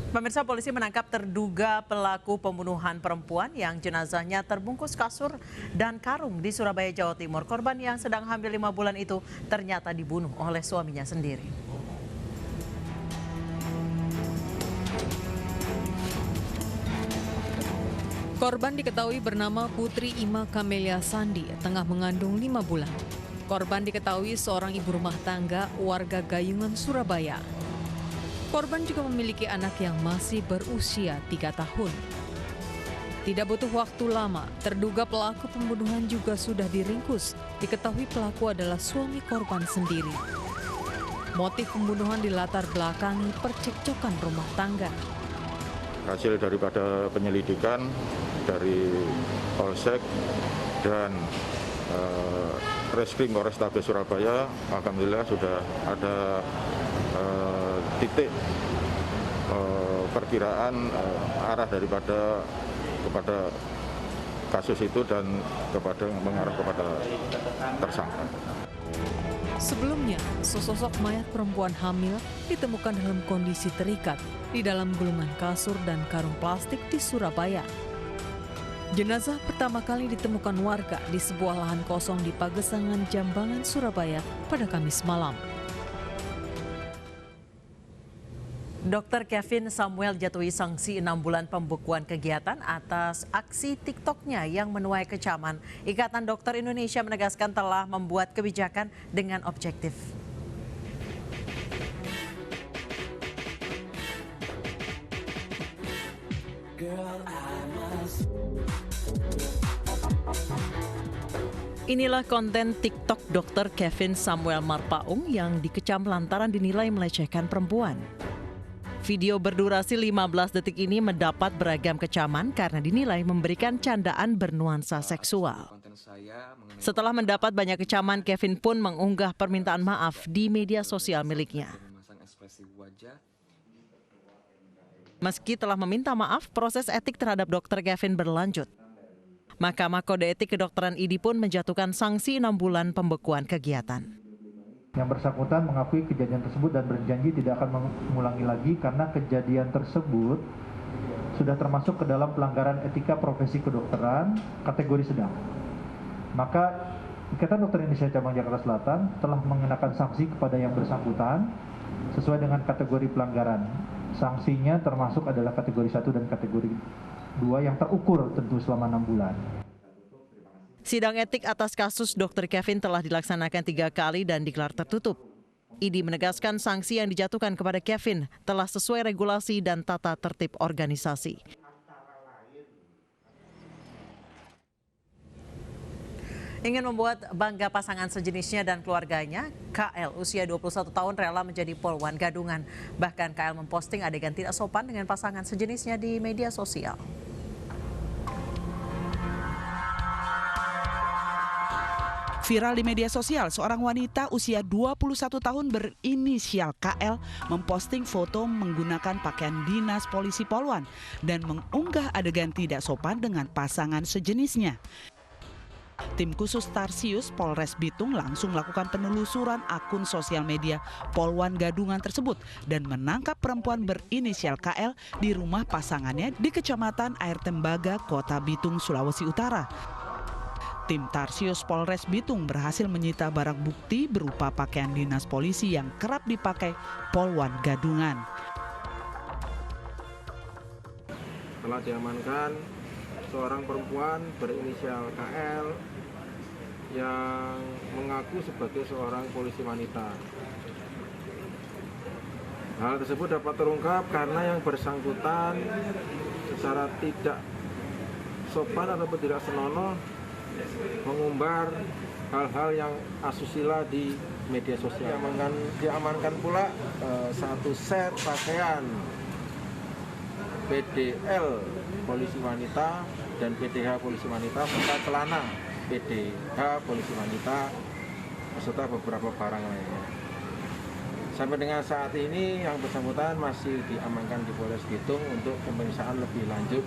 Pemirsa, polisi menangkap terduga pelaku pembunuhan perempuan yang jenazahnya terbungkus kasur dan karung di Surabaya, Jawa Timur. Korban yang sedang hamil 5 bulan itu ternyata dibunuh oleh suaminya sendiri. Korban diketahui bernama Putri Ima Kamelia Sandi, tengah mengandung 5 bulan. Korban diketahui seorang ibu rumah tangga warga Gayungan, Surabaya. Korban juga memiliki anak yang masih berusia 3 tahun. Tidak butuh waktu lama, terduga pelaku pembunuhan juga sudah diringkus. Diketahui pelaku adalah suami korban sendiri. Motif pembunuhan dilatar belakangi percekcokan rumah tangga. Hasil daripada penyelidikan dari Polsek dan Reskrim Polrestabes Surabaya, alhamdulillah sudah ada titik perkiraan arah daripada kepada kasus itu dan mengarah kepada tersangka. Sebelumnya, sesosok mayat perempuan hamil ditemukan dalam kondisi terikat di dalam gulungan kasur dan karung plastik di Surabaya. Jenazah pertama kali ditemukan warga di sebuah lahan kosong di Pagesangan, Jambangan, Surabaya pada Kamis malam. Dr. Kevin Samuel jatuhi sanksi 6 bulan pembekuan kegiatan atas aksi TikTok-nya yang menuai kecaman. Ikatan Dokter Indonesia menegaskan telah membuat kebijakan dengan objektif. Inilah konten TikTok Dr. Kevin Samuel Marpaung yang dikecam lantaran dinilai melecehkan perempuan. Video berdurasi 15 detik ini mendapat beragam kecaman karena dinilai memberikan candaan bernuansa seksual. Setelah mendapat banyak kecaman, Kevin pun mengunggah permintaan maaf di media sosial miliknya. Meski telah meminta maaf, proses etik terhadap Dr. Kevin berlanjut. Mahkamah Kode Etik Kedokteran ID pun menjatuhkan sanksi 6 bulan pembekuan kegiatan. Yang bersangkutan mengakui kejadian tersebut dan berjanji tidak akan mengulangi lagi karena kejadian tersebut sudah termasuk ke dalam pelanggaran etika profesi kedokteran kategori sedang. Maka Ikatan Dokter Indonesia Cabang Jakarta Selatan telah mengenakan sanksi kepada yang bersangkutan sesuai dengan kategori pelanggaran. Sanksinya termasuk adalah kategori 1 dan kategori 2 yang terukur tentu selama 6 bulan. Sidang etik atas kasus Dr. Kevin telah dilaksanakan 3 kali dan digelar tertutup. ID menegaskan sanksi yang dijatuhkan kepada Kevin telah sesuai regulasi dan tata tertib organisasi. Ingin membuat bangga pasangan sejenisnya dan keluarganya, KL usia 21 tahun rela menjadi polwan gadungan. Bahkan KL memposting adegan tidak sopan dengan pasangan sejenisnya di media sosial. Viral di media sosial, seorang wanita usia 21 tahun berinisial KL memposting foto menggunakan pakaian dinas polisi Polwan dan mengunggah adegan tidak sopan dengan pasangan sejenisnya. Tim khusus Tarsius Polres Bitung langsung melakukan penelusuran akun sosial media Polwan Gadungan tersebut dan menangkap perempuan berinisial KL di rumah pasangannya di Kecamatan Air Tembaga, Kota Bitung, Sulawesi Utara. Tim Tarsius Polres Bitung berhasil menyita barang bukti berupa pakaian dinas polisi yang kerap dipakai Polwan Gadungan. Telah diamankan seorang perempuan berinisial KL yang mengaku sebagai seorang polisi wanita. Hal tersebut dapat terungkap karena yang bersangkutan secara tidak sopan ataupun tidak senonoh mengumbar hal-hal yang asusila di media sosial. Diamankan pula satu set pakaian PDL polisi wanita dan PDH polisi wanita serta celana PDH polisi wanita beserta beberapa barang lainnya. Sampai dengan saat ini yang bersangkutan masih diamankan di Polres Bitung untuk pemeriksaan lebih lanjut.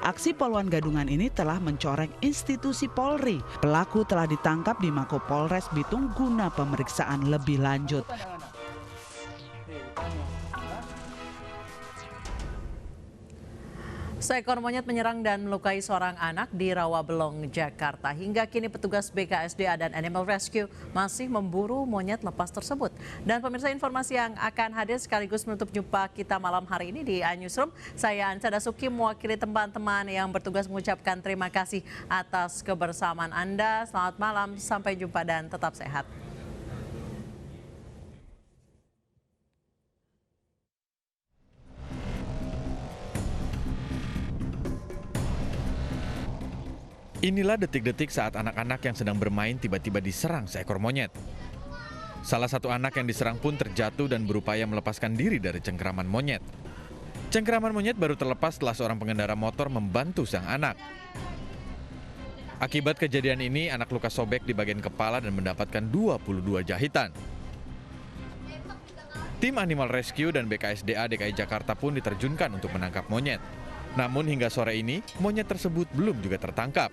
Aksi Polwan Gadungan ini telah mencoreng institusi Polri. Pelaku telah ditangkap di Mako Polres Bitung guna pemeriksaan lebih lanjut. Seekor monyet menyerang dan melukai seorang anak di Rawabelong, Jakarta. Hingga kini petugas BKSDA dan Animal Rescue masih memburu monyet lepas tersebut. Dan pemirsa, informasi yang akan hadir sekaligus menutup jumpa kita malam hari ini di iNewsroom. Saya Ansa Dasuki mewakili teman-teman yang bertugas mengucapkan terima kasih atas kebersamaan Anda. Selamat malam, sampai jumpa dan tetap sehat. Inilah detik-detik saat anak-anak yang sedang bermain tiba-tiba diserang seekor monyet. Salah satu anak yang diserang pun terjatuh dan berupaya melepaskan diri dari cengkeraman monyet. Cengkeraman monyet baru terlepas setelah seorang pengendara motor membantu sang anak. Akibat kejadian ini, anak luka sobek di bagian kepala dan mendapatkan 22 jahitan. Tim Animal Rescue dan BKSDA DKI Jakarta pun diterjunkan untuk menangkap monyet. Namun hingga sore ini, monyet tersebut belum juga tertangkap.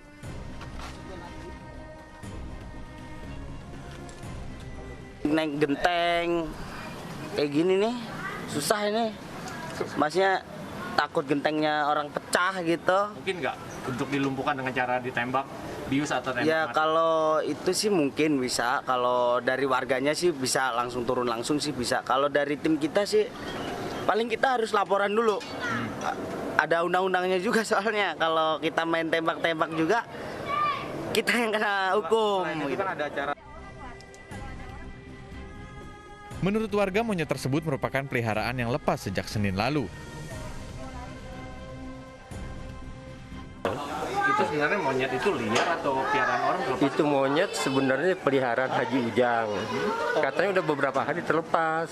Naik genteng kayak gini nih, susah ini. Maksudnya takut gentengnya orang pecah gitu. Mungkin nggak untuk dilumpuhkan dengan cara ditembak, bius atau tembak ya mati? Kalau itu sih mungkin bisa. Kalau dari warganya sih bisa langsung turun langsung sih bisa. Kalau dari tim kita sih paling kita harus laporan dulu. Ada undang-undangnya juga soalnya. Kalau kita main tembak-tembak juga, kita yang kena hukum. Itu kan ada acara. Menurut warga, monyet tersebut merupakan peliharaan yang lepas sejak Senin lalu. Itu sebenarnya monyet itu liar atau piaraan orang terlepas? Itu monyet sebenarnya peliharaan Haji Ujang. Katanya udah beberapa hari terlepas.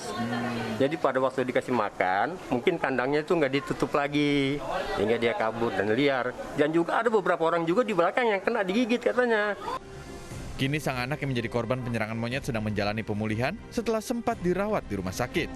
Jadi pada waktu dikasih makan, mungkin kandangnya itu nggak ditutup lagi, sehingga dia kabur dan liar. Dan juga ada beberapa orang juga di belakang yang kena digigit katanya. Kini sang anak yang menjadi korban penyerangan monyet sedang menjalani pemulihan setelah sempat dirawat di rumah sakit.